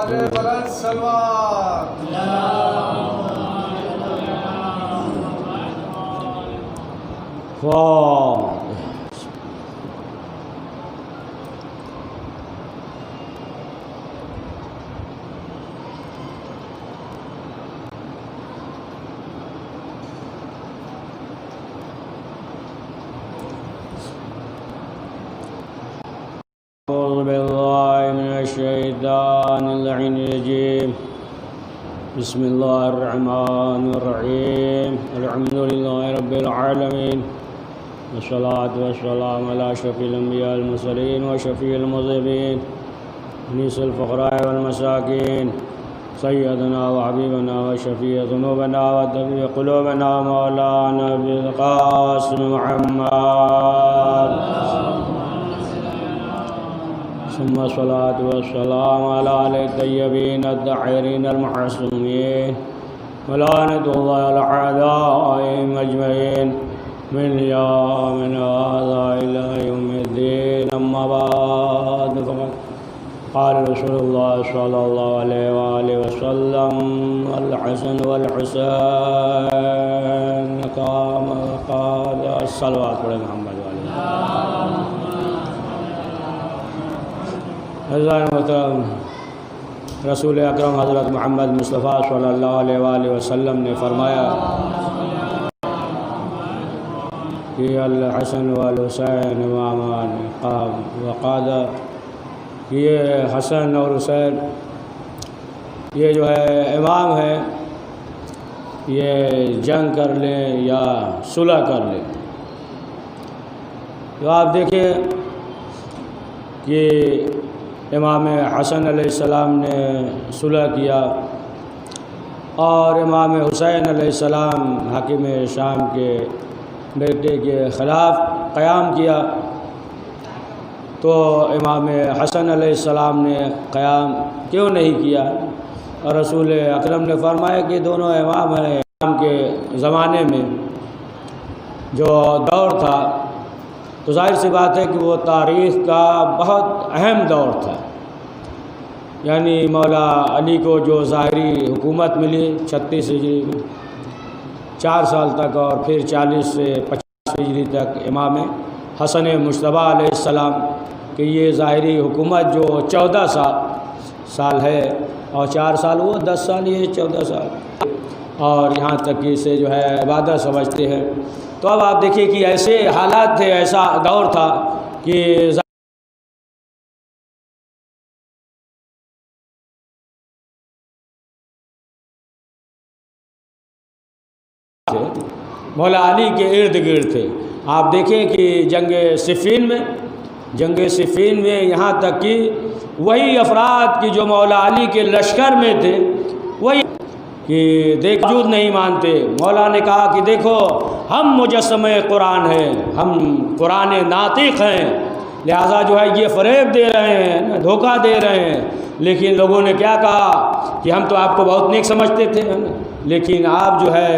نعرے بلند سلوات أعوذ بالله من الشيطان اللعين الرجيم بسم الله الرحمن الرحيم الحمد لله رب العالمين والصلاة والسلام على شفيع الأنبياء المرسلين وشفيع المذنبين أنيس الفقراء والمساكين سيدنا وحبيبنا وشفيع ذنوبنا وطبيب قلوبنا مولانا بالقاسم محمد ثم الصلاة والسلام على آله الطيبين الطاهرين المعصومين ولعنة الله على أعدائهم أجمعين من يومنا هذا إلى يوم الدين أما بعد فقد قال رسول الله صلى الله عليه وآله وسلم الحسن والحسين قام وقال الصلوات على محمد وعلى حضرت محترم رسول اکرم حضرت محمد مصطفیٰ صلی اللہ علیہ وآلہ وسلم نے فرمایا کہ الحسن والحسین امامان قام وقاد، یہ حسن اور حسین یہ جو ہے امام ہے، یہ جنگ کر لیں یا صلح کر لیں۔ تو آپ دیکھیں کہ امام حسن علیہ السلام نے صلح کیا اور امام حسین علیہ السلام حاکم شام کے بیٹے کے خلاف قیام کیا، تو امام حسن علیہ السلام نے قیام کیوں نہیں کیا؟ اور رسول اکرم نے فرمایا کہ دونوں امام ہیں۔ امام کے زمانے میں جو دور تھا تو ظاہر سی بات ہے کہ وہ تاریخ کا بہت اہم دور تھا، یعنی مولا علی کو جو ظاہری حکومت ملی 36 ہجری میں 4 سال تک، اور پھر 40 سے 50 ہجری تک امام حسن مجتبیٰ علیہ السلام کہ یہ ظاہری حکومت جو 14 سال ہے، اور 4 سال وہ 10 سال یہ 14 سال، اور یہاں تک کہ اسے جو ہے عبادت سمجھتے ہیں۔ تو اب آپ دیکھیں کہ ایسے حالات تھے، ایسا دور تھا کہ مولا علی کے ارد گرد تھے۔ آپ دیکھیں کہ جنگ صفین میں یہاں تک کہ وہی افراد کی جو مولا علی کے لشکر میں تھے، وہی کہ وجود نہیں مانتے۔ مولا نے کہا کہ دیکھو ہم مجسمہ قرآن ہیں، ہم قرآن ناطق ہیں، لہٰذا جو ہے یہ فریب دے رہے ہیں، دھوکہ دے رہے ہیں۔ لیکن لوگوں نے کیا کہا کہ ہم تو آپ کو بہت نیک سمجھتے تھے، لیکن آپ جو ہے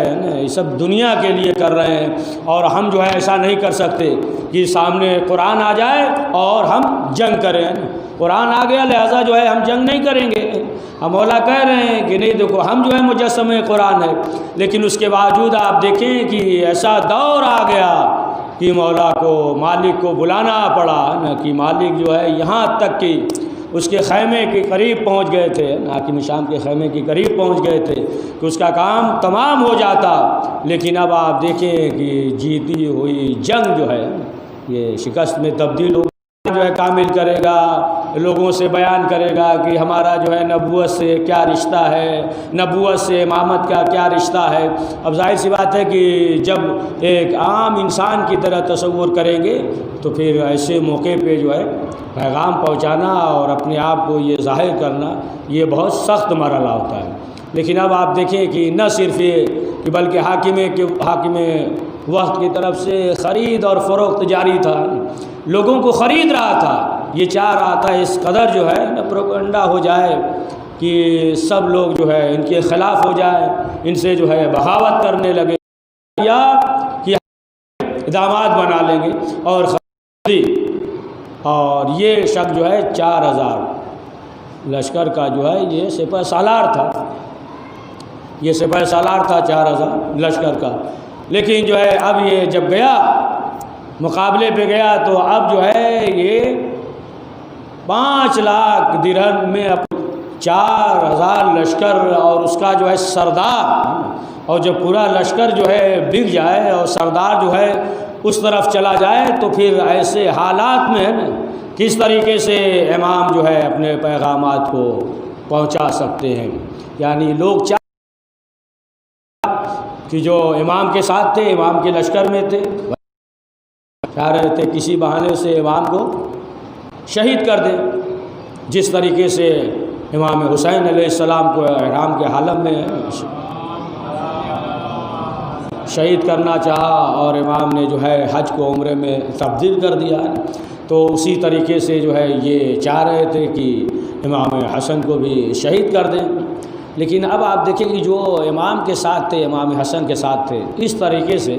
یہ سب دنیا کے لیے کر رہے ہیں، اور ہم جو ہے ایسا نہیں کر سکتے کہ سامنے قرآن آ جائے اور ہم جنگ کریں۔ قرآن آ گیا لہٰذا جو ہے ہم جنگ نہیں کریں گے۔ ہم مولا کہہ رہے ہیں کہ نہیں دیکھو ہم جو ہے مجسمہ قرآن ہے، لیکن اس کے باوجود آپ دیکھیں کہ ایسا دور آ گیا کہ مولا کو مالک کو بلانا پڑا نا، کہ مالک جو ہے یہاں تک کہ اس کے خیمے کے قریب پہنچ گئے تھے، حاکم شام کے خیمے کے قریب پہنچ گئے تھے کہ اس کا کام تمام ہو جاتا۔ لیکن اب آپ دیکھیں کہ جیتی ہوئی جنگ جو ہے یہ شکست میں تبدیل ہو جو ہے کامل کرے گا، لوگوں سے بیان کرے گا کہ ہمارا جو ہے نبوت سے کیا رشتہ ہے، نبوت سے امامت کا کیا رشتہ ہے۔ اب ظاہر سی بات ہے کہ جب ایک عام انسان کی طرح تصور کریں گے تو پھر ایسے موقع پہ جو ہے پیغام پہنچانا اور اپنے آپ کو یہ ظاہر کرنا یہ بہت سخت مرحلہ ہوتا ہے۔ لیکن اب آپ دیکھیں کہ نہ صرف یہ کہ بلکہ حاکم وقت کی طرف سے خرید اور فروخت جاری تھا، لوگوں کو خرید رہا تھا، یہ چاہ رہا تھا اس قدر جو ہے پروپیگنڈا ہو جائے کہ سب لوگ جو ہے ان کے خلاف ہو جائے، ان سے جو ہے بغاوت کرنے لگے، یا کہ داماد بنا لیں گے اور یہ شخص جو ہے 4000 لشکر کا جو ہے یہ سپہ سالار تھا، یہ سپہ سالار تھا 4000 لشکر کا۔ لیکن جو ہے اب یہ جب گیا مقابلے پہ گیا تو اب جو ہے یہ 5 لاکھ درہم میں 4000 لشکر اور اس کا جو ہے سردار، اور جب پورا لشکر جو ہے بک جائے اور سردار جو ہے اس طرف چلا جائے تو پھر ایسے حالات میں ہے نا کس طریقے سے امام جو ہے اپنے پیغامات کو پہنچا سکتے ہیں۔ یعنی لوگ کہ جو امام کے ساتھ تھے، امام کے لشکر میں تھے، چاہ رہے تھے کسی بہانے سے امام کو شہید کر دیں، جس طریقے سے امام حسین علیہ السلام کو احرام کے حالم میں شہید کرنا چاہا اور امام نے جو ہے حج کو عمرے میں تبدیل کر دیا، تو اسی طریقے سے جو ہے یہ چاہ رہے تھے کہ امام حسن کو بھی شہید کر دیں۔ لیکن اب آپ دیکھیں کہ جو امام کے ساتھ تھے، امام حسن کے ساتھ تھے، اس طریقے سے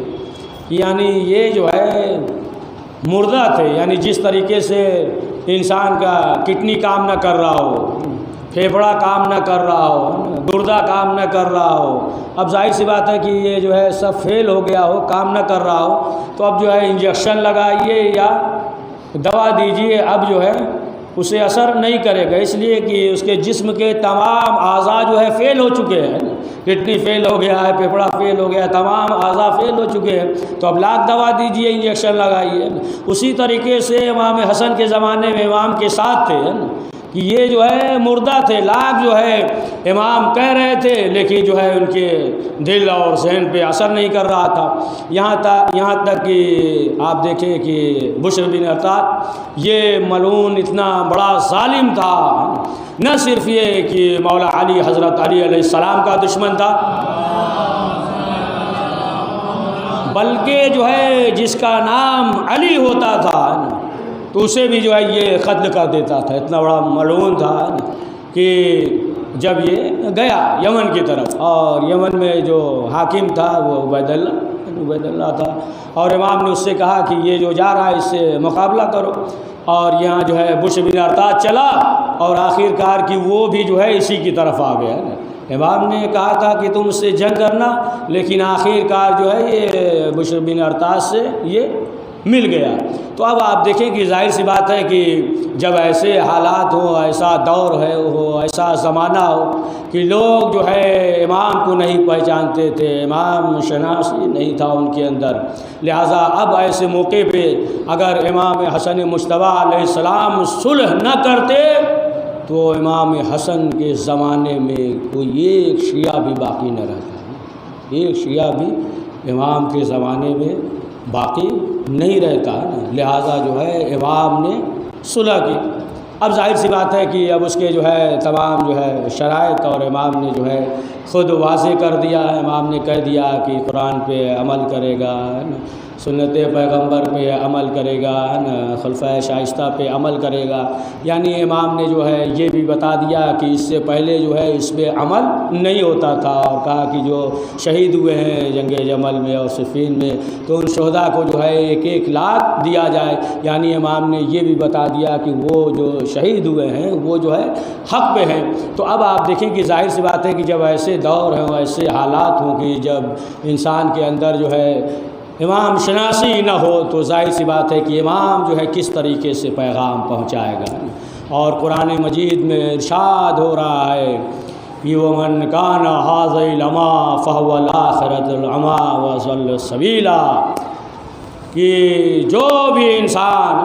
یعنی یہ جو ہے مردہ تھے، یعنی جس طریقے سے انسان کا کڈنی کام نہ کر رہا ہو، پھیپھڑا کام نہ کر رہا ہو، گردہ کام نہ کر رہا ہو، اب ظاہر سی بات ہے کہ یہ جو ہے سب فیل ہو گیا ہو، کام نہ کر رہا ہو، تو اب جو ہے انجیکشن لگائیے یا دوا دیجیے، اب جو ہے اسے اثر نہیں کرے گا، اس لیے کہ اس کے جسم کے تمام اعضاء جو ہے فیل ہو چکے ہیں، کڈنی فیل ہو گیا ہے، پھیپھڑا فیل ہو گیا ہے، تمام اعضاء فیل ہو چکے ہیں، تو اب لاکھ دوا دیجیے، انجیکشن لگائیے۔ اسی طریقے سے امام حسن کے زمانے میں امام کے ساتھ تھے کہ یہ جو ہے مردہ تھے، لاکھ جو ہے امام کہہ رہے تھے، لیکن جو ہے ان کے دل اور ذہن پہ اثر نہیں کر رہا تھا، یہاں تک کہ آپ دیکھیں کہ بشر بن ارطاد یہ ملعون اتنا بڑا ظالم تھا، نہ صرف یہ کہ مولا علی حضرت علی علیہ السلام کا دشمن تھا، بلکہ جو ہے جس کا نام علی ہوتا تھا تو اسے بھی جو ہے یہ قتل کر دیتا تھا، اتنا بڑا ملعون تھا کہ جب یہ گیا یمن کی طرف، اور یمن میں جو حاکم تھا وہ عبید اللہ تھا، اور امام نے اس سے کہا کہ یہ جو جا رہا ہے اس سے مقابلہ کرو، اور یہاں جو ہے بشر بن ارطاد چلا اور آخر کار کہ وہ بھی جو ہے اسی کی طرف آ گیا۔ امام نے کہا تھا کہ تم اس سے جنگ کرنا، لیکن آخر کار جو ہے یہ بشر بن ارطاد سے یہ مل گیا۔ تو اب آپ دیکھیں کہ ظاہر سی بات ہے کہ جب ایسے حالات ہو، ایسا دور ہے ہو، ایسا زمانہ ہو کہ لوگ جو ہے امام کو نہیں پہچانتے تھے، امام شناسی نہیں تھا ان کے اندر، لہٰذا اب ایسے موقع پہ اگر امام حسن مجتبیٰ علیہ السلام صلح نہ کرتے تو امام حسن کے زمانے میں کوئی ایک شیعہ بھی باقی نہ رہتا، ایک شیعہ بھی امام کے زمانے میں باقی نہیں رہتا، لہٰذا جو ہے امام نے صلح کی۔ اب ظاہر سی بات ہے کہ اب اس کے جو ہے تمام جو ہے شرائط اور امام نے جو ہے خود واضح کر دیا، امام نے کہہ دیا کہ قرآن پہ عمل کرے گا، سنت پیغمبر پہ عمل کرے گا، خلفۂ شائستہ پہ عمل کرے گا، یعنی امام نے جو ہے یہ بھی بتا دیا کہ اس سے پہلے جو ہے اس پہ عمل نہیں ہوتا تھا، اور کہا کہ جو شہید ہوئے ہیں جنگ جمل میں اور صفین میں تو ان شہداء کو جو ہے 1-1 لاکھ دیا جائے، یعنی امام نے یہ بھی بتا دیا کہ وہ جو شہید ہوئے ہیں وہ جو ہے حق پہ ہیں۔ تو اب آپ دیکھیں کہ ظاہر سی بات ہے کہ جب ایسے دور ہیں، ایسے حالات ہوں کہ جب انسان کے اندر جو ہے امام شناسی نہ ہو تو ظاہر سی بات ہے کہ امام جو ہے کس طریقے سے پیغام پہنچائے گا۔ اور قرآن مجید میں ارشاد ہو رہا ہے کہ وَمَنْ كَانَ هَٰذَا الْعَمَىٰ فَهُوَ الْآخِرَةُ الْعَمَىٰ وَأَضَلُّ سَبِيلًا، کہ جو بھی انسان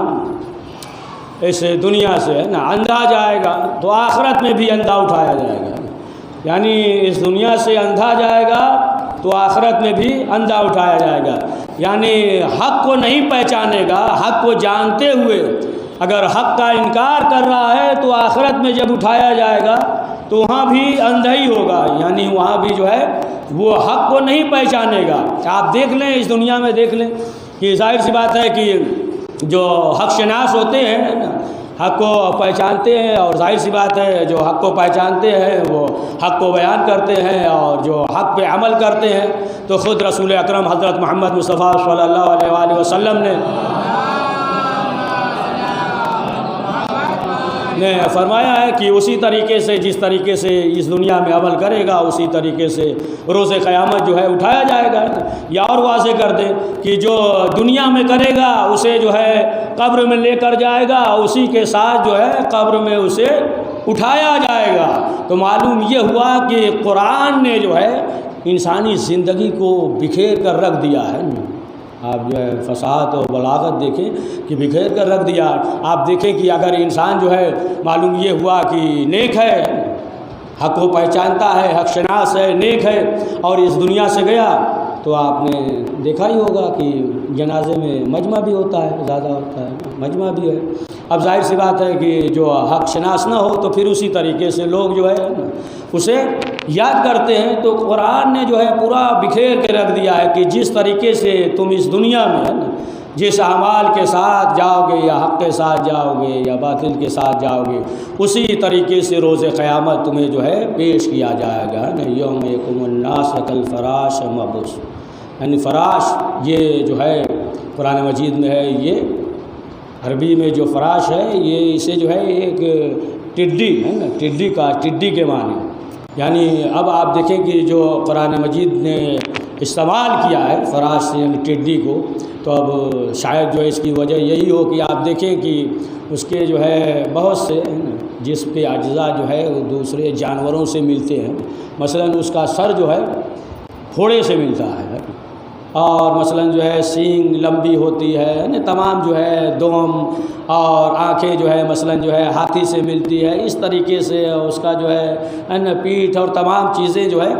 اس دنیا سے نا اندھا جائے گا تو آخرت میں بھی اندھا اٹھایا جائے گا، یعنی اس دنیا سے اندھا جائے گا تو آخرت میں بھی اندھا اٹھایا جائے گا، یعنی حق کو نہیں پہچانے گا، حق کو جانتے ہوئے اگر حق کا انکار کر رہا ہے تو آخرت میں جب اٹھایا جائے گا تو وہاں بھی اندھا ہی ہوگا، یعنی وہاں بھی جو ہے وہ حق کو نہیں پہچانے گا۔ آپ دیکھ لیں اس دنیا میں دیکھ لیں کہ ظاہر سی بات ہے کہ جو حق شناس ہوتے ہیں حق کو پہچانتے ہیں، اور ظاہر سی بات ہے جو حق کو پہچانتے ہیں وہ حق کو بیان کرتے ہیں اور جو حق پہ عمل کرتے ہیں، تو خود رسول اکرم حضرت محمد مصطفیٰ صلی اللہ علیہ وآلہ وسلم نے نے فرمایا ہے کہ اسی طریقے سے جس طریقے سے اس دنیا میں عمل کرے گا اسی طریقے سے روز قیامت جو ہے اٹھایا جائے گا. یا اور واضح کر دیں کہ جو دنیا میں کرے گا اسے جو ہے قبر میں لے کر جائے گا, اسی کے ساتھ جو ہے قبر میں اسے اٹھایا جائے گا. تو معلوم یہ ہوا کہ قرآن نے جو ہے انسانی زندگی کو بکھیر کر رکھ دیا ہے. آپ جو ہے فصاحت اور بلاغت دیکھیں کہ بکھیر کر رکھ دیا. آپ دیکھیں کہ اگر انسان جو ہے معلوم یہ ہوا کہ نیک ہے, حق کو پہچانتا ہے, حق شناس ہے, نیک ہے, اور اس دنیا سے گیا تو آپ نے دیکھا ہی ہوگا کہ جنازے میں مجمع بھی ہوتا ہے, زیادہ ہوتا ہے, مجمع بھی ہے. اب ظاہر سی بات ہے کہ جو حق شناس نہ ہو تو پھر اسی طریقے سے لوگ جو ہے اسے یاد کرتے ہیں. تو قرآن نے جو ہے پورا بکھیر کے رکھ دیا ہے کہ جس طریقے سے تم اس دنیا میں جس اعمال کے ساتھ جاؤ گے, یا حق کے ساتھ جاؤ گے یا باطل کے ساتھ جاؤ گے, اسی طریقے سے روز قیامت تمہیں جو ہے پیش کیا جائے گا. یوم یقوم الناس کالفراش مبثوث, یعنی فراش یہ جو ہے قرآن مجید میں ہے, یہ عربی میں جو فراش ہے یہ اسے جو ہے ایک ٹڈی ہے نا, ٹڈی کے معنی. یعنی اب آپ دیکھیں کہ جو قرآن مجید نے استعمال کیا ہے فراش سے یعنی ٹڈی کو, تو اب شاید جو ہے اس کی وجہ یہی ہو کہ آپ دیکھیں کہ اس کے جو ہے بہت سے جس پہ اجزاء جو ہے وہ دوسرے جانوروں سے ملتے ہیں. مثلا اس کا سر جو ہے گھوڑے سے ملتا ہے, اور مثلا جو ہے سینگ لمبی ہوتی ہے, تمام جو ہے دوم اور آنکھیں جو ہے مثلا جو ہے ہاتھی سے ملتی ہے. اس طریقے سے اس کا جو ہے پیٹھ اور تمام چیزیں جو ہے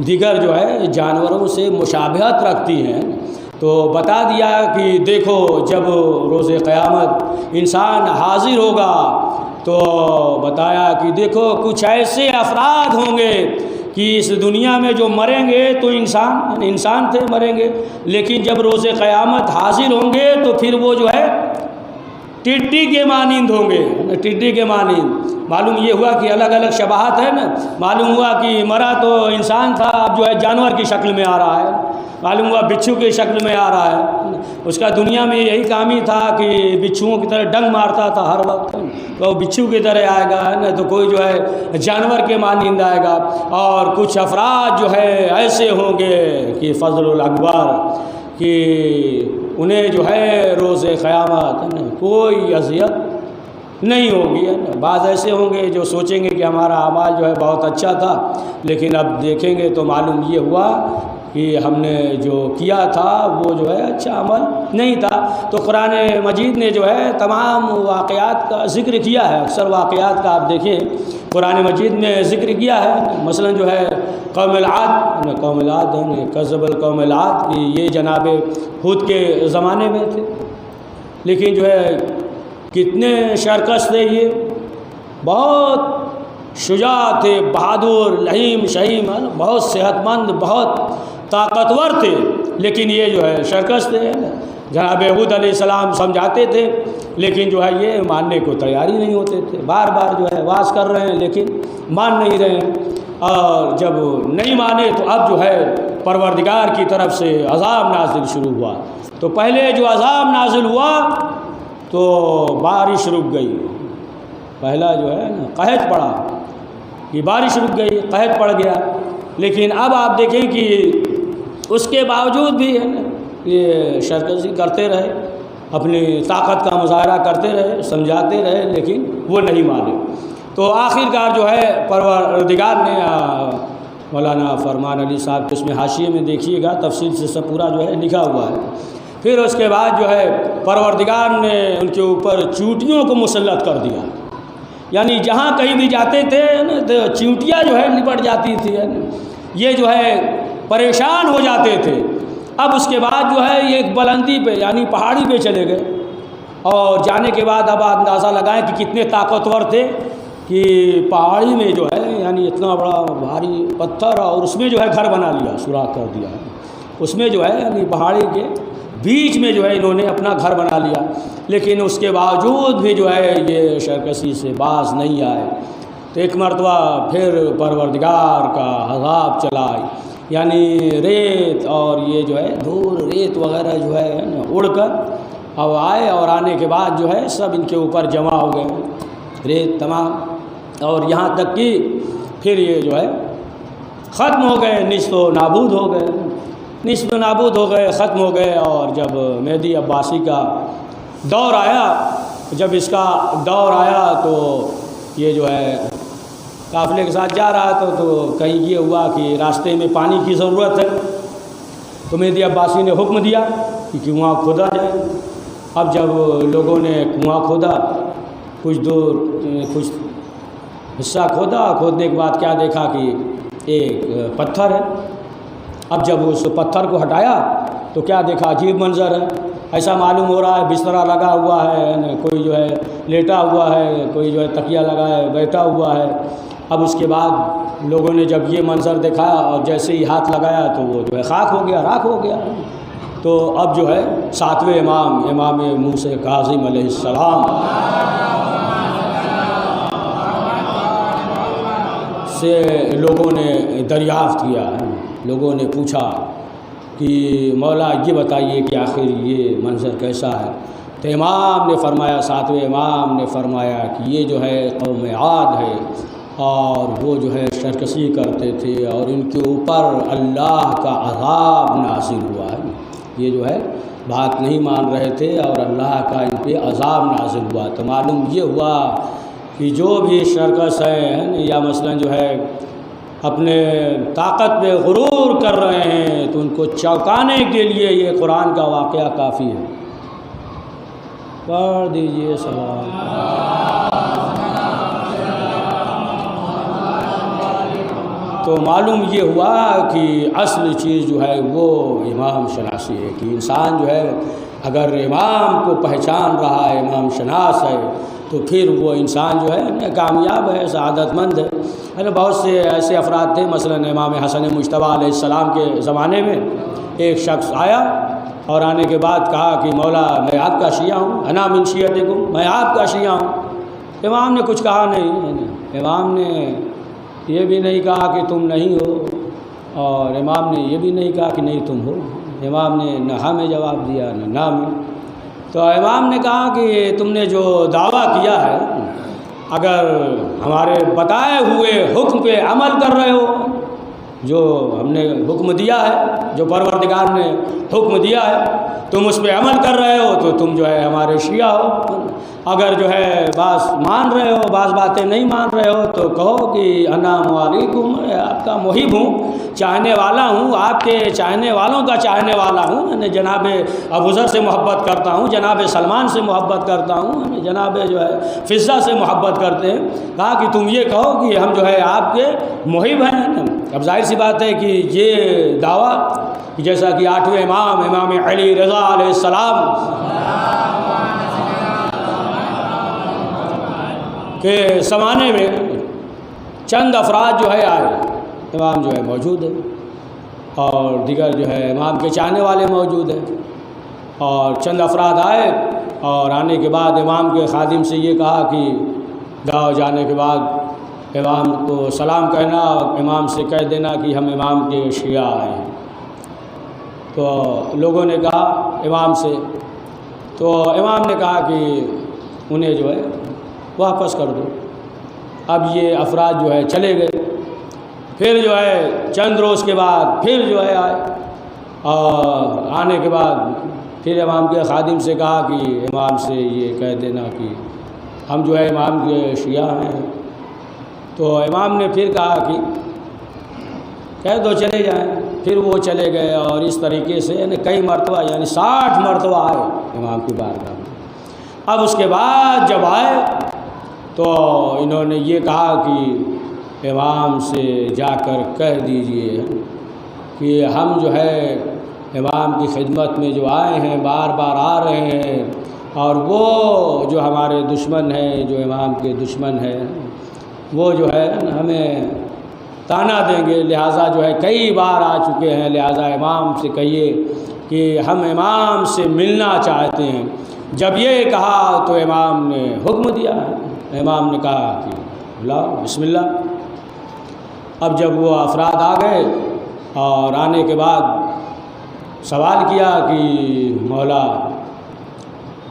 دیگر جو ہے جانوروں سے مشابہت رکھتی ہیں. تو بتا دیا کہ دیکھو جب روز قیامت انسان حاضر ہوگا تو بتایا کہ دیکھو کچھ ایسے افراد ہوں گے کہ اس دنیا میں جو مریں گے تو انسان تھے مریں گے, لیکن جب روز قیامت حاضر ہوں گے تو پھر وہ جو ہے ٹڈی کے مانند ہوں گے, ٹڈی کے مانند. معلوم یہ ہوا کہ الگ الگ شباہت ہے نا. معلوم ہوا کہ مرا تو انسان تھا, اب جو ہے جانور کی شکل میں آ رہا ہے. معلوم ہوا بچھو کی شکل میں آ رہا ہے. اس کا دنیا میں یہی کام ہی تھا کہ بچھوؤں کی طرح ڈنگ مارتا تھا ہر وقت, تو وہ بچھو کی طرح آئے گا نا, تو کوئی جو ہے جانور کے مانند آئے گا. اور کچھ افراد جو ہے ایسے ہوں گے کہ فضل الاکبر کہ انہیں جو ہے روز قیامت کوئی اذیت نہیں ہوگی. بعض ایسے ہوں گے جو سوچیں گے کہ ہمارا اعمال جو ہے بہت اچھا تھا, لیکن اب دیکھیں گے تو معلوم یہ ہوا کہ ہم نے جو کیا تھا وہ جو ہے اچھا عمل نہیں تھا. تو قرآن مجید نے جو ہے تمام واقعات کا ذکر کیا ہے. اکثر واقعات کا آپ دیکھیں قرآن مجید میں ذکر کیا ہے. مثلا جو ہے قوم العاد کذب القوم العاد کی یہ جناب ہود کے زمانے میں تھے, لیکن جو ہے کتنے شرکش تھے, یہ بہت شجاع تھے, بہادر, لحیم شہیم, بہت صحت مند, بہت طاقتور تھے, لیکن یہ جو ہے شرکش تھے. جناب ہود علیہ السلام سمجھاتے تھے لیکن جو ہے یہ ماننے کو تیاری نہیں ہوتے تھے. بار بار جو ہے واز کر رہے ہیں لیکن مان نہیں رہے ہیں, اور جب نہیں مانے تو اب جو ہے پروردگار کی طرف سے عذاب نازل شروع ہوا. تو پہلے جو عذاب نازل ہوا تو بارش رک گئی. پہلا جو ہے نا قحط پڑا, یہ بارش رک گئی, قحط پڑ گیا. لیکن اب آپ دیکھیں کہ اس کے باوجود بھی ہے نا یہ شرکشی کرتے رہے, اپنی طاقت کا مظاہرہ کرتے رہے, سمجھاتے رہے, لیکن وہ نہیں مانے. تو آخرکار جو ہے پروردگار نے مولانا فرمان علی صاحب اس میں حاشیے میں دیکھیے گا تفصیل سے سب پورا جو ہے لکھا ہوا ہے. پھر اس کے بعد جو ہے پروردگار نے ان کے اوپر چیونٹیوں کو مسلط کر دیا. یعنی جہاں کہیں بھی جاتے تھے تو چیونٹیاں جو ہے لپٹ جاتی تھی, یہ جو ہے پریشان ہو جاتے تھے. اب اس کے بعد جو ہے یہ ایک بلندی پہ یعنی پہاڑی پہ چلے گئے, اور جانے کے بعد اب اندازہ لگائیں کہ کتنے طاقتور تھے کہ پہاڑی میں جو ہے یعنی اتنا بڑا بھاری پتھر, اور اس میں جو ہے گھر بنا لیا, سوراخ کر دیا. اس میں جو ہے یعنی پہاڑی کے بیچ میں جو ہے انہوں نے اپنا گھر بنا لیا. لیکن اس کے باوجود بھی جو ہے یہ شرکشی سے باز نہیں آئے. تو ایک مرتبہ پھر پروردگار کا عذاب چلا, یعنی ریت اور یہ جو ہے دھول ریت وغیرہ جو ہے اڑ کر اب آئے, اور آنے کے بعد جو ہے سب ان کے اوپر جمع ہو گئے. ریت تمام، اور یہاں تک کہ پھر یہ جو ہے ختم ہو گئے، نصف و نابود ہو گئے، نصف و نابود ہو گئے، ختم ہو گئے۔ اور جب مہدی عباسی کا دور آیا، جب اس کا دور آیا تو یہ جو ہے قافلے کے ساتھ جا رہا تھا، تو کہیں یہ ہوا کہ راستے میں پانی کی ضرورت ہے، تو مہدی عباسی نے حکم دیا کہ کنواں کھودا جائے۔ اب جب لوگوں نے کنواں کھودا، کچھ دور کچھ حصہ کھودا، کھودنے کے بعد کیا دیکھا کہ ایک پتھر ہے۔ اب جب اس پتھر کو ہٹایا تو کیا دیکھا، عجیب منظر ہے، ایسا معلوم ہو رہا ہے بسترا لگا ہوا ہے، کوئی جو ہے لیٹا ہوا ہے، کوئی جو ہے تکیہ لگا ہے بیٹھا ہوا ہے۔ اب اس کے بعد لوگوں نے جب یہ منظر دیکھا اور جیسے ہی ہاتھ لگایا تو وہ جو ہے خاک ہو گیا، راکھ ہو گیا۔ تو اب جو ہے ساتویں امام موسیٰ کاظم علیہ السلام سے لوگوں نے دریافت کیا ہے، لوگوں نے پوچھا کہ مولا یہ بتائیے کہ آخر یہ منظر کیسا ہے؟ تو امام نے فرمایا، ساتویں امام نے فرمایا کہ یہ جو ہے قوم عاد ہے، اور وہ جو ہے سرکشی کرتے تھے اور ان کے اوپر اللہ کا عذاب نازل ہوا ہے۔ یہ جو ہے بات نہیں مان رہے تھے اور اللہ کا ان پہ عذاب نازل ہوا۔ تو معلوم یہ ہوا کہ جو بھی سرکش ہیں یا مثلا جو ہے اپنے طاقت پہ غرور کر رہے ہیں، تو ان کو چونکانے کے لیے یہ قرآن کا واقعہ کافی ہے۔ پڑھ دیجئے سلام۔ تو معلوم یہ ہوا کہ اصل چیز جو ہے وہ امام شناسی ہے، کہ انسان جو ہے اگر امام کو پہچان رہا ہے، امام شناس ہے، تو پھر وہ انسان جو ہے کامیاب ہے، سعادت مند ہے۔ بہت سے ایسے افراد تھے، مثلا امام حسن مجتبیٰ علیہ السلام کے زمانے میں ایک شخص آیا اور آنے کے بعد کہا کہ مولا میں آپ کا شیعہ ہوں، انا من شیعتکم، میں آپ کا شیعہ ہوں۔ امام نے کچھ کہا نہیں، امام نے یہ بھی نہیں کہا کہ تم نہیں ہو، اور امام نے یہ بھی نہیں کہا کہ نہیں تم ہو۔ امام نے نہ ہاں میں جواب دیا نہ نہ میں۔ تو امام نے کہا کہ تم نے جو دعویٰ کیا ہے، اگر ہمارے بتائے ہوئے حکم پہ عمل کر رہے ہو، جو ہم نے حکم دیا ہے، جو پروردگار نے حکم دیا ہے، تم اس پہ عمل کر رہے ہو تو تم جو ہے ہمارے شیعہ ہو۔ اگر جو ہے بعض مان رہے ہو، بعض باتیں نہیں مان رہے ہو، تو کہو کہ انا علیکم، آپ کا محب ہوں، چاہنے والا ہوں، آپ کے چاہنے والوں کا چاہنے والا ہوں۔ میں جناب ابوذر سے محبت کرتا ہوں، جناب سلمان سے محبت کرتا ہوں، جناب جو ہے فضہ سے محبت کرتے ہیں۔ کہا کہ تم یہ کہو کہ ہم جو ہے آپ کے محب ہیں۔ اب ظاہر سی بات ہے کہ یہ دعویٰ جیسا کہ آٹھویں امام علی رضا علیہ السلام کے زمانے میں چند افراد جو ہے آئے، امام جو ہے موجود ہے اور دیگر جو ہے امام کے چاہنے والے موجود ہیں، اور چند افراد آئے اور آنے کے بعد امام کے خادم سے یہ کہا کہ جاؤ، جانے کے بعد امام کو سلام کہنا، امام سے کہہ دینا کہ ہم امام کے شیعہ آئے ہیں۔ تو لوگوں نے کہا امام سے، تو امام نے کہا کہ انہیں جو ہے واپس کر دو۔ اب یہ افراد جو ہے چلے گئے، پھر جو ہے چند روز کے بعد پھر جو ہے آئے، اور آنے کے بعد پھر امام کے خادم سے کہا کہ امام سے یہ کہہ دینا کہ ہم جو ہے امام کے شیعہ ہیں۔ تو امام نے پھر کہا کہ کہہ دو چلے جائیں۔ پھر وہ چلے گئے، اور اس طریقے سے کئی مرتبہ، یعنی 60 مرتبہ آئے امام کی بارگاہ میں۔ اب اس کے بعد جب آئے تو انہوں نے یہ کہا کہ امام سے جا کر کہہ دیجئے کہ ہم جو ہے امام کی خدمت میں جو آئے ہیں، بار بار آ رہے ہیں، اور وہ جو ہمارے دشمن ہیں، جو امام کے دشمن ہیں، وہ جو ہے ہمیں تانا دیں گے، لہٰذا جو ہے کئی بار آ چکے ہیں، لہٰذا امام سے کہیے کہ ہم امام سے ملنا چاہتے ہیں۔ جب یہ کہا تو امام نے حکم دیا، امام نے کہا کہ لاؤ بسم اللہ۔ اب جب وہ افراد آ گئے اور آنے کے بعد سوال کیا کہ مولا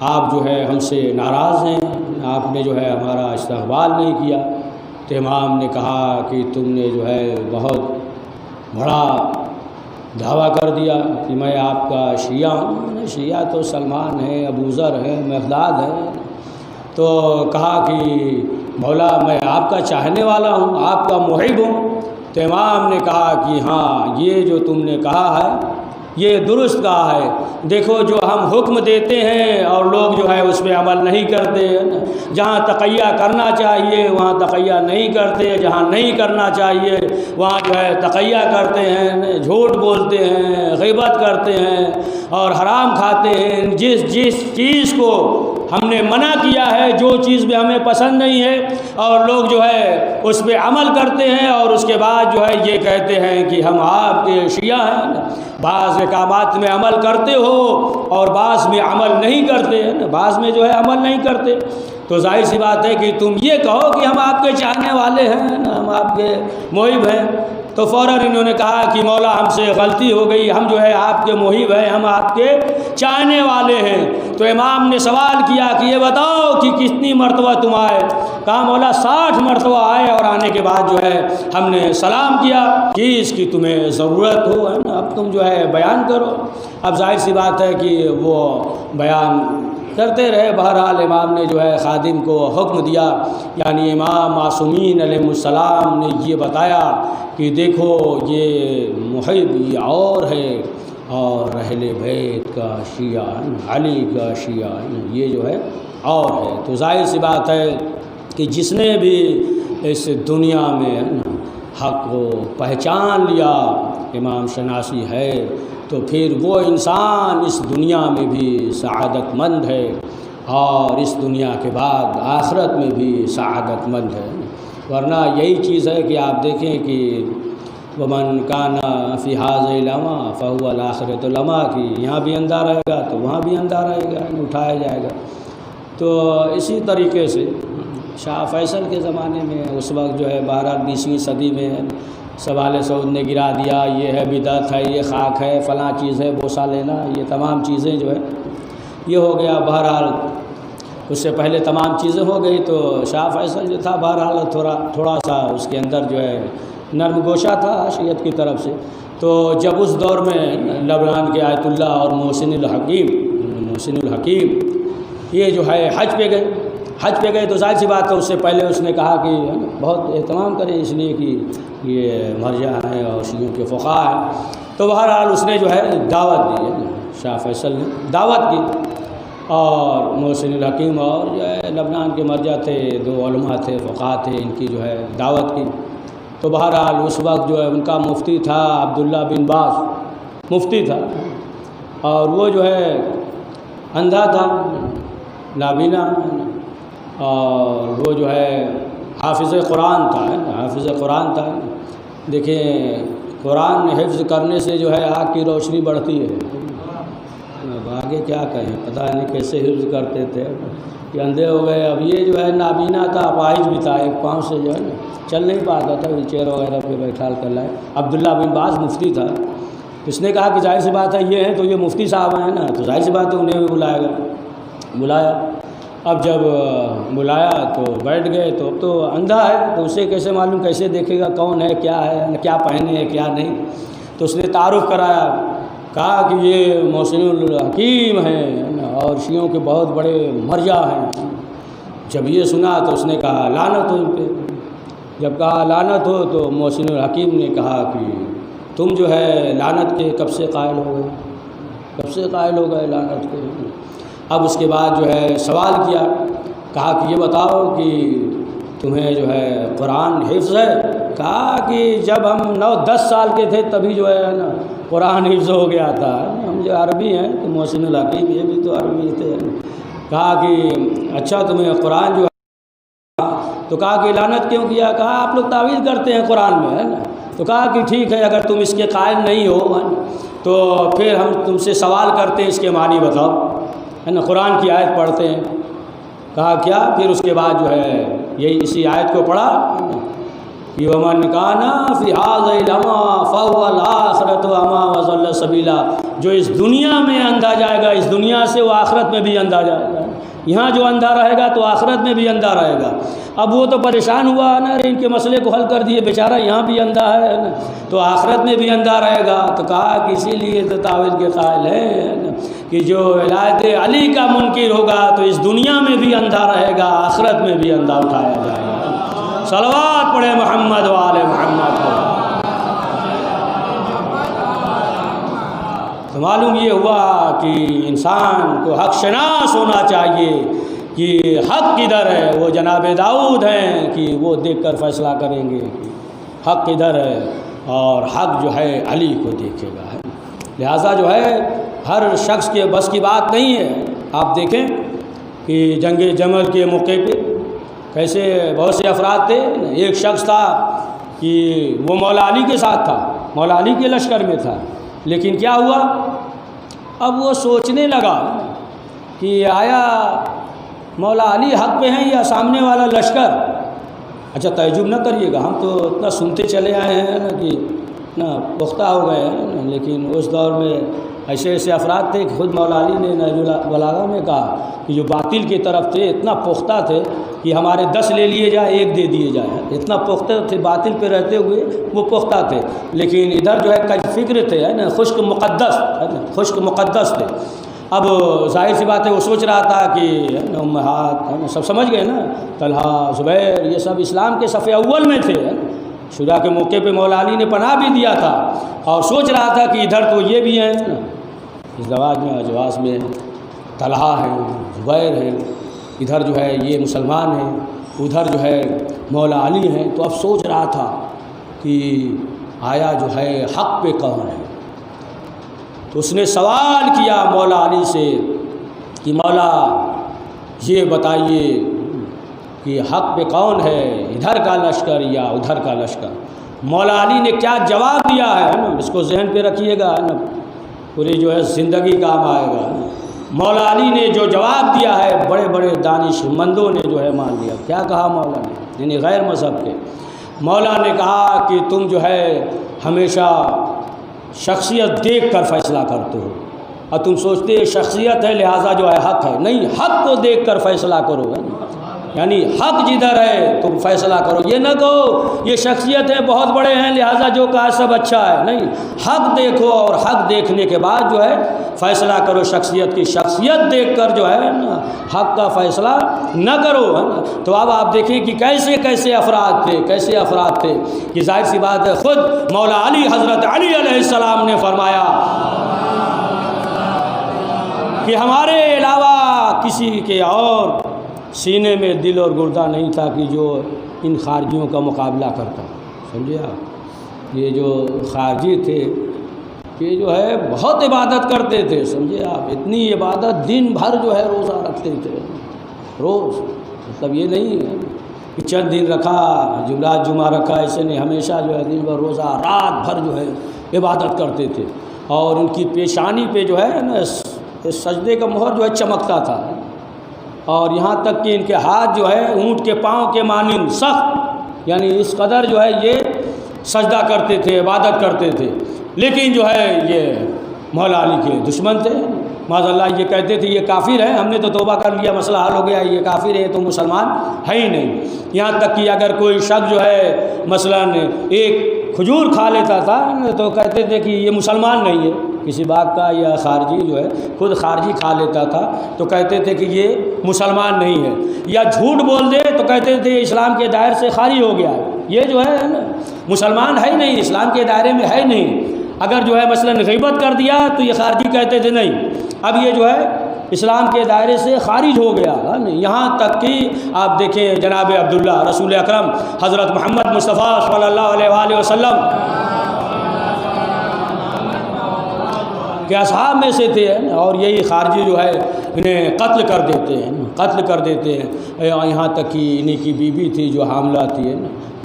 آپ جو ہے ہم سے ناراض ہیں، آپ نے جو ہے ہمارا استقبال نہیں کیا۔ تو امام نے کہا کہ تم نے جو ہے بہت بڑا دعویٰ کر دیا کہ میں آپ کا شیعہ ہوں۔ شیعہ تو سلمان ہے، ابو ذر ہے، مقداد ہے۔ تو کہا کہ مولا میں آپ کا چاہنے والا ہوں، آپ کا محب ہوں۔ تو امام نے کہا کہ ہاں یہ جو تم نے کہا ہے یہ درست کہا ہے۔ دیکھو جو ہم حکم دیتے ہیں اور لوگ جو ہے اس پہ عمل نہیں کرتے، جہاں تقیہ کرنا چاہیے وہاں تقیہ نہیں کرتے، جہاں نہیں کرنا چاہیے وہاں جو ہے تقیہ کرتے ہیں، جھوٹ بولتے ہیں، غیبت کرتے ہیں اور حرام کھاتے ہیں۔ جس چیز کو ہم نے منع کیا ہے، جو چیز بھی ہمیں پسند نہیں ہے، اور لوگ جو ہے اس پہ عمل کرتے ہیں اور اس کے بعد جو ہے یہ کہتے ہیں کہ ہم آپ کے شیعہ ہیں۔ بعض احکامات میں عمل کرتے ہو اور بعض میں عمل نہیں کرتے ہیں، بعض میں جو ہے عمل نہیں کرتے، تو ظاہر سی بات ہے کہ تم یہ کہو کہ ہم آپ کے چاہنے والے ہیں، ہم آپ کے محب ہیں۔ تو فوراً انہوں نے کہا کہ مولا ہم سے غلطی ہو گئی، ہم جو ہے آپ کے محب ہیں، ہم آپ کے چاہنے والے ہیں۔ تو امام نے سوال کیا کہ یہ بتاؤ کہ کتنی مرتبہ تم آئے؟ کہا مولا 60 مرتبہ آئے، اور آنے کے بعد جو ہے ہم نے سلام کیا کہ اس کی تمہیں ضرورت ہو، ہے نا، اب تم جو ہے بیان کرو۔ اب ظاہر سی بات ہے کہ وہ بیان کرتے رہے۔ بہرحال امام نے جو ہے خادم کو حکم دیا، یعنی امام معصومین علیہ السلام نے یہ بتایا کہ دیکھو یہ محب یہ اور ہے، اور اہل بیت کا شیعہ علی کا شیعہ یہ جو ہے اور ہے۔ تو ظاہر سی بات ہے کہ جس نے بھی اس دنیا میں حق کو پہچان لیا، امام شناسی ہے، تو پھر وہ انسان اس دنیا میں بھی سعادت مند ہے، اور اس دنیا کے بعد آخرت میں بھی سعادت مند ہے۔ ورنہ یہی چیز ہے کہ آپ دیکھیں کہ ومن کان فی ھذا لما فہو الآخرۃ لما، کہ یہاں بھی اندھا رہے گا تو وہاں بھی اندھا رہے گا، اٹھایا جائے گا۔ تو اسی طریقے سے شاہ فیصل کے زمانے میں اس وقت جو ہے 12ویں صدی میں سوال سعود نے گرا دیا، یہ ہے بدعت ہے، یہ خاک ہے، فلاں چیز ہے، بوسہ لینا، یہ تمام چیزیں جو ہے یہ ہو گیا۔ بہرحال اس سے پہلے تمام چیزیں ہو گئی، تو شاہ فیصل جو تھا بہرحال تھوڑا سا اس کے اندر جو ہے نرم گوشہ تھا شیعت کی طرف سے۔ تو جب اس دور میں لبنان کے آیت اللہ اور محسن الحکیم یہ جو ہے حج پہ گئے تو ظاہر سی بات ہے اس سے پہلے اس نے کہا کہ بہت اہتمام کریں، اس لیے کہ یہ مرجع ہیں اور شیعوں کے فقہاء ہیں۔ تو بہرحال اس نے جو ہے دعوت دی، شاہ فیصل نے دعوت کی، اور محسن الحکیم اور جو ہے لبنان کے مرجع تھے، 2 علماء تھے، فقہاء تھے، ان کی جو ہے دعوت کی۔ تو بہرحال اس وقت جو ہے ان کا مفتی تھا عبداللہ بن باز، مفتی تھا، اور وہ جو ہے اندھا تھا، نابینا، اور وہ جو ہے حافظ قرآن تھا، حافظ قرآن تھا۔ دیکھیں قرآن حفظ کرنے سے جو ہے آنکھ کی روشنی بڑھتی ہے۔ اب آگے کیا کہیں، پتہ نہیں کیسے حفظ کرتے تھے کہ اندھے ہو گئے۔ اب یہ جو ہے نابینا تھا، اپاہج بھی تھا، ایک پاؤں سے جو ہے نا چل نہیں پاتا تھا، ویل چیئر وغیرہ پہ بیٹھا کر لائے۔ عبداللہ بن باز مفتی تھا، اس نے کہا کہ ظاہر سی بات ہے یہ ہیں تو یہ مفتی صاحب ہیں نا، تو ظاہر سی بات ہے انہیں بھی بلایا۔ اب جب بلایا تو بیٹھ گئے، تو اب تو اندھا ہے تو اسے کیسے معلوم، کیسے دیکھے گا کون ہے، کیا ہے، کیا پہنے ہے کیا نہیں۔ تو اس نے تعارف کرایا، کہا کہ یہ محسن الحکیم ہیں اور شیعوں کے بہت بڑے مرجع ہیں۔ جب یہ سنا تو اس نے کہا لعنت ہو ان پہ۔ جب کہا لعنت ہو تو محسن الحکیم نے کہا کہ تم جو ہے لعنت کے کب سے قائل ہو گئے لعنت کے۔ اب اس کے بعد جو ہے سوال کیا، کہا کہ یہ بتاؤ کہ تمہیں جو ہے قرآن حفظ ہے؟ کہا کہ جب ہم 9-10 سال کے تھے تبھی جو ہے نا قرآن حفظ ہو گیا تھا، ہم جو عربی ہیں تو محسن الحکیم یہ بھی تو عربی تھے۔ کہا کہ اچھا تمہیں قرآن جو ہے، تو کہا کہ لعنت کیوں کیا؟ کہا آپ لوگ تعویل کرتے ہیں قرآن میں، ہے نا۔ تو کہا کہ ٹھیک ہے، اگر تم اس کے قائل نہیں ہو تو پھر ہم تم سے سوال کرتے ہیں، اس کے معنی بتاؤ، ہے نا، قرآن کی آیت پڑھتے ہیں۔ کہا کیا؟ پھر اس کے بعد جو ہے یہی اسی آیت کو پڑھا، وَمَنْ كَانَ فِي هَذَا الْأَعْمَى فَهُوَ الْآخِرَةُ أَعْمَى وَأَضَلَّ سَبِيلًا، جو اس دنیا میں اندھا جائے گا، اس دنیا سے وہ آخرت میں بھی اندھا جائے گا۔ یہاں جو اندھا رہے گا تو آخرت میں بھی اندھا رہے گا۔ اب وہ تو پریشان ہوا نا، ان کے مسئلے کو حل کر دیے، بیچارہ یہاں بھی اندھا ہے نا، تو آخرت میں بھی اندھا رہے گا۔ تو کہا کہ اسی لیے تو تعویل کے قائل ہے نا کہ جو ولایت علی کا منکر ہوگا تو اس دنیا میں بھی اندھا رہے گا، آخرت میں بھی اندھا اٹھایا جائے گا۔ صلوات پڑھے محمد و آل محمد کو۔ تو معلوم یہ ہوا کہ انسان کو حق شناس ہونا چاہیے کہ حق کدھر ہے۔ وہ جناب داؤد ہیں کہ وہ دیکھ کر فیصلہ کریں گے کہ حق کدھر ہے، اور حق جو ہے علی کو دیکھے گا۔ لہٰذا جو ہے ہر شخص کے بس کی بات نہیں ہے۔ آپ دیکھیں کہ جنگ جمل کے موقع پہ کیسے بہت سے افراد تھے۔ ایک شخص تھا کہ وہ مولا علی کے ساتھ تھا، مولا علی کے لشکر میں تھا، لیکن کیا ہوا، اب وہ سوچنے لگا کہ آیا مولا علی حق پہ ہیں یا سامنے والا لشکر۔ اچھا تعجب نہ کریے گا، ہم تو اتنا سنتے چلے آئے ہیں نا کہ اتنا پختہ ہو گئے ہیں نا، لیکن اس دور میں ایسے ایسے افراد تھے کہ خود مولا علی نے نہج البلاغہ میں کہا کہ جو باطل کی طرف تھے اتنا پختہ تھے کہ ہمارے 10 لے لیے جائے 1 دے دیے جائے، اتنا پختہ تھے، باطل پہ رہتے ہوئے وہ پختہ تھے۔ لیکن ادھر جو ہے کج فکر تھے، ہے نا، خشک مقدس، ہے نا، خشک مقدس تھے۔ اب ظاہر سی بات ہے وہ سوچ رہا تھا کہ امہات سب سمجھ گئے نا، طلحہ زبیر یہ سب اسلام کے صف اول میں تھے، شجاع کے موقع پہ مولا علی نے پناہ بھی دیا تھا، اور سوچ رہا تھا کہ ادھر تو یہ بھی ہیں اس زواج میں اجواز میں طلحہ ہیں زبیر ہیں، ادھر جو ہے یہ مسلمان ہیں، ادھر جو ہے مولا علی ہیں۔ تو اب سوچ رہا تھا کہ آیا جو ہے حق پہ کون ہے۔ تو اس نے سوال کیا مولا علی سے کہ مولا یہ بتائیے کہ حق پہ کون ہے، ادھر کا لشکر یا ادھر کا لشکر۔ مولا علی نے کیا جواب دیا ہے نا، اس کو ذہن پہ رکھیے گا نا، پوری جو ہے زندگی کام آئے گا۔ مولا علی نے جو جواب دیا ہے بڑے بڑے دانش مندوں نے جو ہے مان لیا۔ کیا کہا مولا نے، یعنی غیر مذہب کے مولا نے کہا کہ تم جو ہے ہمیشہ شخصیت دیکھ کر فیصلہ کرتے ہو، اور تم سوچتے ہو شخصیت ہے لہٰذا جو ہے حق ہے، نہیں، حق کو دیکھ کر فیصلہ کرو، یعنی حق جدھر ہے تم فیصلہ کرو۔ یہ نہ کہو یہ شخصیت ہے بہت بڑے ہیں لہٰذا جو کہا سب اچھا ہے، نہیں، حق دیکھو اور حق دیکھنے کے بعد جو ہے فیصلہ کرو۔ شخصیت کی شخصیت دیکھ کر جو ہے نا حق کا فیصلہ نہ کرو، ہے نا۔ تو اب آپ دیکھیں کہ کیسے کیسے افراد تھے کہ ظاہر سی بات ہے خود مولا علی حضرت علی علیہ السلام نے فرمایا کہ ہمارے علاوہ کسی کے اور سینے میں دل اور گردہ نہیں تھا کہ جو ان خارجیوں کا مقابلہ کرتا۔ سمجھے آپ، یہ جو خارجی تھے یہ جو ہے بہت عبادت کرتے تھے، سمجھے آپ، اتنی عبادت دن بھر جو ہے روزہ رکھتے تھے، روز، مطلب یہ نہیں ہے کہ چند دن رکھا جمعرات جمعہ رکھا، ایسے نہیں، ہمیشہ جو ہے دن بھر روزہ، رات بھر جو ہے عبادت کرتے تھے، اور ان کی پیشانی پہ جو ہے نا سجدے کا مہر جو ہے چمکتا تھا، اور یہاں تک کہ ان کے ہاتھ جو ہے اونٹ کے پاؤں کے مانند سخت، یعنی اس قدر جو ہے یہ سجدہ کرتے تھے، عبادت کرتے تھے۔ لیکن جو ہے یہ مولا علی کے دشمن تھے، معاذ اللہ، یہ کہتے تھے یہ کافر ہے، ہم نے تو توبہ کر لیا، مسئلہ حل ہو گیا، یہ کافر ہے تو مسلمان ہے ہی نہیں۔ یہاں تک کہ اگر کوئی شخص جو ہے مثلاً ایک کھجور کھا لیتا تھا تو کہتے تھے کہ یہ مسلمان نہیں ہے، کسی باغ کا یا خارجی جو ہے خود خارجی کھا لیتا تھا تو کہتے تھے کہ یہ مسلمان نہیں ہے، یا جھوٹ بول دے تو کہتے تھے اسلام کے دائرے سے خارج ہو گیا ہے، یہ جو ہے نا مسلمان ہے ہی نہیں، اسلام کے دائرے میں ہے نہیں۔ اگر جو ہے مثلاً غیبت کر دیا تو یہ خارجی کہتے تھے نہیں، اب یہ جو ہے اسلام کے دائرے سے خارج ہو گیا۔ یہاں تک کہ آپ دیکھیں جناب عبداللہ رسول اکرم حضرت محمد مصطفیٰ صلی اللہ علیہ وآلہ وسلم کے اصحاب میں سے تھے، اور یہی خارجی جو ہے انہیں قتل کر دیتے ہیں، یہاں تک کہ انہی کی بیوی تھی جو حاملہ تھی،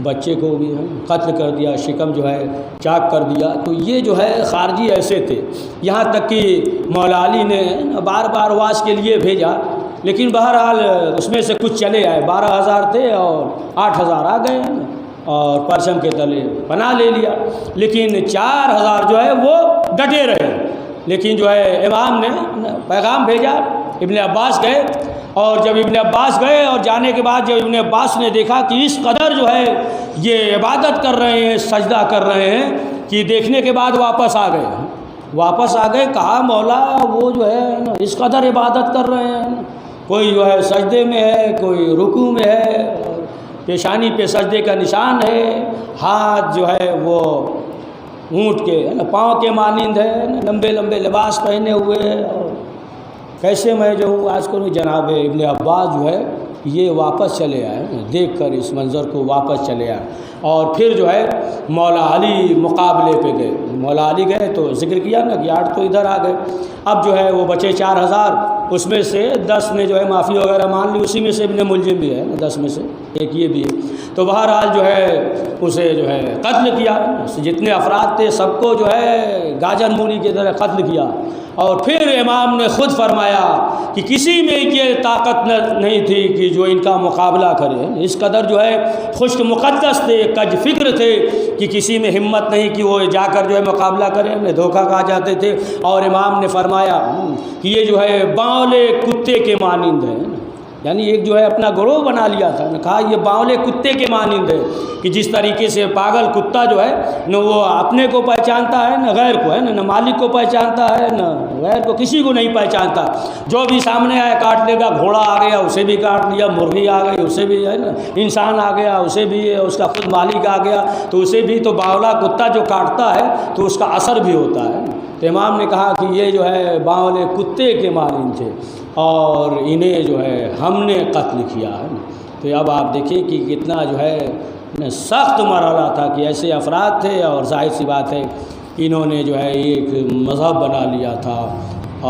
بچے کو بھی قتل کر دیا، شکم جو ہے چاک کر دیا۔ تو یہ جو ہے خارجی ایسے تھے، یہاں تک کہ مولا علی نے بار بار واس کے لیے بھیجا، لیکن بہرحال اس میں سے کچھ چلے آئے، 12,000 تھے اور 8,000 آ گئے اور پرچم کے تلے پناہ لے لیا، لیکن 4,000 جو ہے وہ ڈٹے رہے۔ لیکن جو ہے امام نے پیغام بھیجا، ابن عباس گئے اور جب ابن عباس گئے اور جانے کے بعد جب ابن عباس نے دیکھا کہ اس قدر جو ہے یہ عبادت کر رہے ہیں، سجدہ کر رہے ہیں، کہ دیکھنے کے بعد واپس آ گئے، کہا مولا وہ جو ہے اس قدر عبادت کر رہے ہیں، کوئی جو ہے سجدے میں ہے، کوئی رکوع میں ہے، پیشانی پہ سجدے کا نشان ہے، ہاتھ جو ہے وہ اونٹ کے پاؤں کے مانند ہے، لمبے لمبے لباس پہنے ہوئے، اور کیسے میں جو ہوں آج کل جناب ابن عباس جو ہے یہ واپس چلے آئے، دیکھ کر اس منظر کو واپس چلے آئے، اور پھر جو ہے مولا علی مقابلے پہ گئے، مولا علی گئے تو ذکر کیا نا کہ 8 تو ادھر آ گئے، اب جو ہے وہ بچے 4000، اس میں سے 10 نے جو ہے معافی وغیرہ مان لی، اسی میں سے ابن ملجم بھی ہے، 10 میں سے ایک یہ بھی ہے، تو بہرحال جو ہے اسے جو ہے قتل کیا، جتنے افراد تھے سب کو جو ہے گاجر مولی کی طرح قتل کیا، اور پھر امام نے خود فرمایا کہ کسی میں یہ طاقت نہیں تھی کہ جو ان کا مقابلہ کرے، اس قدر جو ہے خشک مقدس تھے، کج فکر تھے کہ کسی میں ہمت نہیں کہ وہ جا کر جو ہے مقابلہ کرے، انہیں دھوکہ کھا جاتے تھے، اور امام نے فرمایا کہ یہ جو ہے باولے کتے کے مانند ہے، یعنی ایک جو ہے اپنا گروہ بنا لیا تھا، نے کہا یہ باولے کتے کے مانند ہے، کہ جس طریقے سے پاگل کتا جو ہے نہ وہ اپنے کو پہچانتا ہے نہ غیر کو ہے، نہ مالک کو پہچانتا ہے نہ غیر کو، کسی کو نہیں پہچانتا، جو بھی سامنے آئے کاٹ لے گا، گھوڑا آ گیا اسے بھی کاٹ لیا، مرغی آ گئی اسے بھی ہے نا، انسان آ گیا اسے بھی، اس کا خود مالک آ گیا تو اسے بھی، تو باولا کتا جو کاٹتا ہے تو اس کا اثر بھی ہوتا ہے، تو امام نے کہا کہ یہ جو ہے باولے کتے کے مانند تھے، اور انہیں جو ہے ہم نے قتل کیا ہے، تو اب آپ دیکھیں کہ کتنا جو ہے سخت مرحلہ تھا کہ ایسے افراد تھے، اور ظاہر سی بات ہے انہوں نے جو ہے ایک مذہب بنا لیا تھا،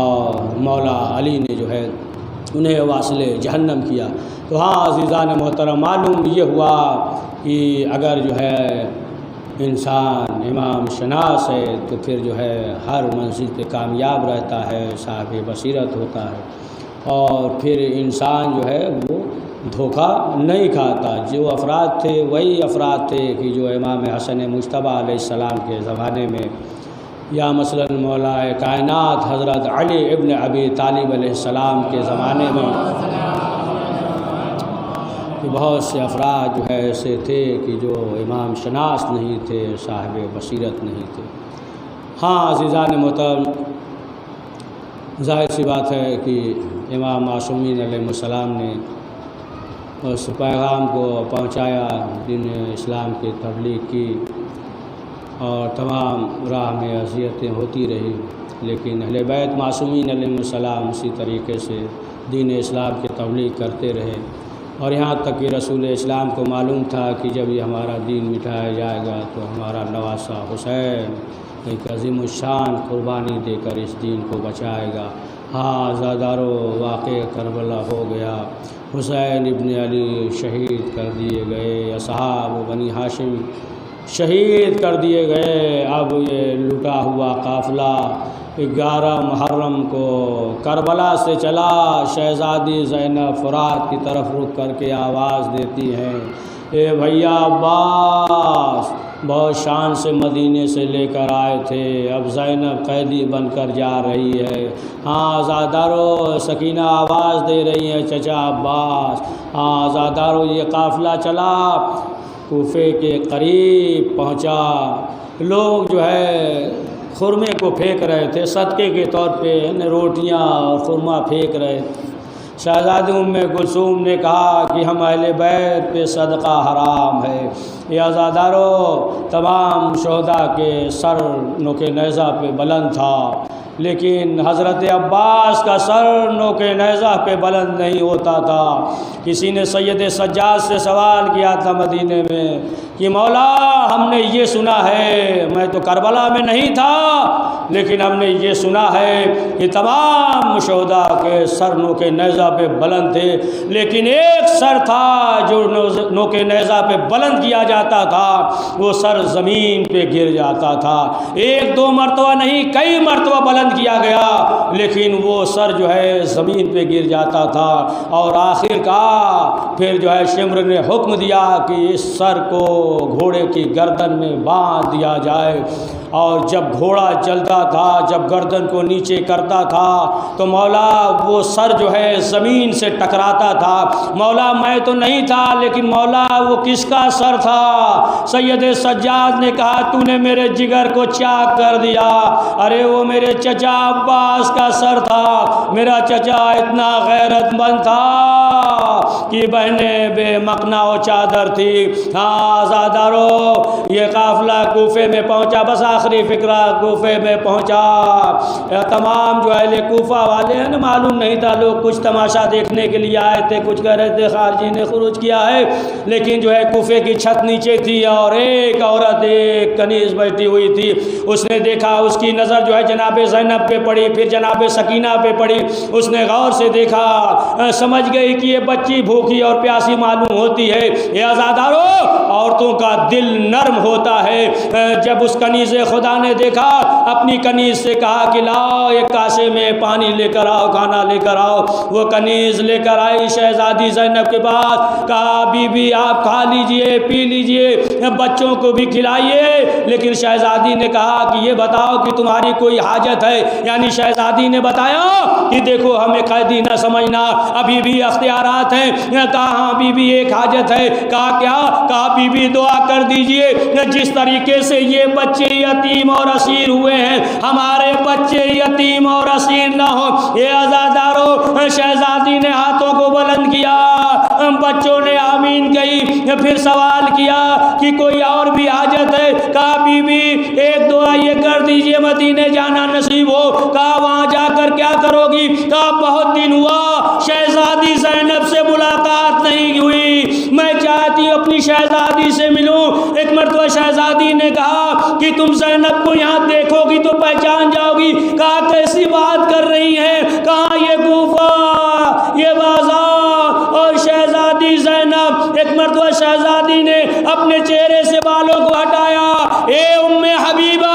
اور مولا علی نے جو ہے انہیں واصل جہنم کیا۔ تو ہاں عزیزان محترم، معلوم یہ ہوا کہ اگر جو ہے انسان امام شناس ہے تو پھر جو ہے ہر منزل پہ کامیاب رہتا ہے، صاحب بصیرت ہوتا ہے، اور پھر انسان جو ہے وہ دھوکہ نہیں کھاتا۔ جو افراد تھے وہی افراد تھے کہ جو امام حسن مجتبیٰ علیہ السلام کے زمانے میں، یا مثلا مولا کائنات حضرت علی ابن ابی طالب علیہ السلام کے زمانے میں بہت سے افراد جو ہے ایسے تھے کہ جو امام شناس نہیں تھے، صاحب بصیرت نہیں تھے۔ ہاں عزیزان محترم، ظاہر سی بات ہے کہ امام معصومین علیہ السلام نے اس پیغام کو پہنچایا، دین اسلام کی تبلیغ کی، اور تمام راہ میں اذیتیں ہوتی رہی، لیکن اہل بیت معصومین علیہ السلام اسی طریقے سے دین اسلام کی تبلیغ کرتے رہے، اور یہاں تک کہ رسول اسلام کو معلوم تھا کہ جب یہ ہمارا دین مٹھایا جائے گا تو ہمارا نواسہ حسین ایک عظیم الشان قربانی دے کر اس دین کو بچائے گا۔ ہاں زادارو، واقع کربلا ہو گیا، حسین ابن علی شہید کر دیے گئے، اصحاب بنی ہاشم شہید کر دیے گئے۔ اب یہ لٹا ہوا قافلہ 11 محرم کو کربلا سے چلا، شہزادی زینب فرات کی طرف رک کر کے آواز دیتی ہیں، اے بھیا عباس، بہت شان سے مدینے سے لے کر آئے تھے، اب زینب قیدی بن کر جا رہی ہے۔ ہاں زادارو، سکینہ آواز دے رہی ہیں، چچا عباس۔ ہاں زادارو، یہ قافلہ چلا، کوفے کے قریب پہنچا، لوگ جو ہے خرمے کو پھینک رہے تھے، صدقے کے طور پہ روٹیاں اور خرما پھینک رہے تھے۔ شہزادی ام کلثوم نے کہا کہ ہم اہل بیت پہ صدقہ حرام ہے۔ یا زادارو، تمام شہداء کے سر نوک نیزہ پہ بلند تھا، لیکن حضرت عباس کا سر نوک نیزہ پہ بلند نہیں ہوتا تھا۔ کسی نے سید سجاد سے سوال کیا تھا مدینے میں کہ مولا، ہم نے یہ سنا ہے، میں تو کربلا میں نہیں تھا، لیکن ہم نے یہ سنا ہے کہ تمام شہداء کے سر نوک نیزہ پہ بلند تھے، لیکن ایک سر تھا جو نوک نیزہ پہ بلند کیا جاتا تھا، وہ سر زمین پہ گر جاتا تھا۔ 1-2 مرتبہ نہیں، کئی مرتبہ بلند کیا گیا، لیکن وہ سر جو ہے زمین پہ گر جاتا تھا، اور آخر کا پھر جو ہے شمر نے حکم دیا کہ اس سر کو گھوڑے کی گردن میں باندھ دیا جائے، اور جب گھوڑا چلتا تھا، جب گردن کو نیچے کرتا تھا تو مولا وہ سر جو ہے زمین سے ٹکراتا تھا۔ مولا میں تو نہیں تھا، لیکن مولا وہ کس کا سر تھا؟ سید سجاد نے کہا تو نے میرے جگر کو چاک کر دیا، ارے وہ میرے چچا عباس کا سر تھا۔ میرا چچا اتنا غیرت مند تھا کہ بہنیں بے مقنا و چادر تھی۔ ہاں آزادارو، یہ قافلہ کوفے میں پہنچا، بس آخری فکرہ کوفے میں پہنچا۔ تمام جو اہل کوفہ والے ہیں نا، معلوم نہیں تھا، لوگ کچھ تماشا دیکھنے کے لیے آئے تھے، کچھ کہہ رہے تھے خارجی نے خروج کیا ہے، لیکن جو ہے کوفے کی چھت نیچے تھی اور ایک عورت ایک کنیز بیٹھی ہوئی تھی۔ اس نے دیکھا، اس کی نظر جو ہے جناب زینب پہ پڑی، پھر جناب سکینہ پہ پڑی۔ اس نے غور سے دیکھا، سمجھ گئی کہ یہ بچی بھوکی اور پیاسی معلوم ہوتی ہے۔ یہ آزادارو، عورتوں کا دل نرم ہوتا ہے۔ جب اس کنیز خدا نے دیکھا، اپنی کنیز سے کہا کہ لاؤ ایک کاسے میں پانی لے کر آؤ، کھانا لے کر آؤ۔ وہ کنیز لے کر آئی شہزادی زینب کے پاس، کہا بی بی آپ کھا لیجئے، پی لیجئے، بچوں کو بھی کھلائیے۔ لیکن شہزادی نے کہا کہ یہ بتاؤ کہ تمہاری کوئی حاجت ہے؟ یعنی شہزادی نے بتایا کہ دیکھو ہمیں قیدی نہ سمجھنا، ابھی بھی اختیارات ہیں۔ کہا ہاں بی بی ایک حاجت ہے۔ کہا کیا؟ کہا بی بی دعا کر دیجئے جس طریقے سے یہ بچے یتیم اور اسیر ہوئے ہیں، ہمارے بچے یتیم اور اسیر نہ ہو۔ یہ آزادارو، شہزادی نے ہاتھوں کو بلند کیا، بچوں نے آمین کہی، پھر سوال کیا کہ کوئی اور بھی حاجت ہے؟ کہا بی بی ایک دعا یہ کر دیجئے مدینے جانا نصیب ہو۔ کہا وہاں جا کر کیا کرو گی؟ کہا بہت دن ہوا شہزادی زینب سے ملاقات نہیں ہوئی، میں چاہتی ہوں اپنی شہزادی سے ملوں۔ ایک مرتبہ شہزادی نے کہا کہ تم زینب کو یہاں دیکھو گی تو پہچان جاؤ گی۔ کہا کیسی بات کر رہی ہیں؟ کہا یہ کوفہ، یہ بازار اور شہزادی زینب۔ ایک مرتبہ شہزادی نے اپنے چہرے سے بالوں کو ہٹایا، اے ام حبیبہ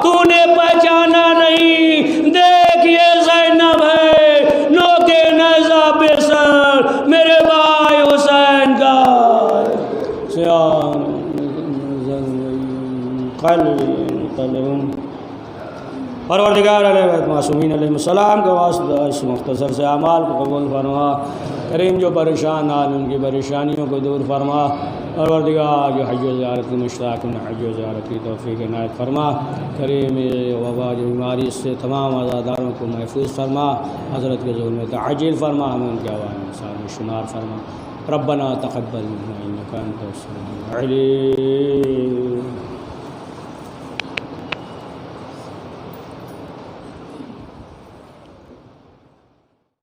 تو نے پہچانا نہیں؟ دیکھ یہ زینب ہے، نوکے نیزہ پہ سر، میرے بھائی حسین کا پروردگار علیہ بیت معصومین علیہ السلام کے واسطہ اس مختصر سے اعمال کو قبول فرما۔ کریم جو پریشان حال ان کی پریشانیوں کو دور فرما۔ پروردگار جو حج و زیارت کی مشتاق ان حج و زیارت کی توفیق عنایت فرما۔ کریم وبا جو بیماری سے تمام عزاداروں کو محفوظ فرما، حضرت کے ظلم تعجیل فرما، ہمیں ان کے عوام میں شمار فرما۔ ربنا تقبل منا انک انت السمیع العلیم۔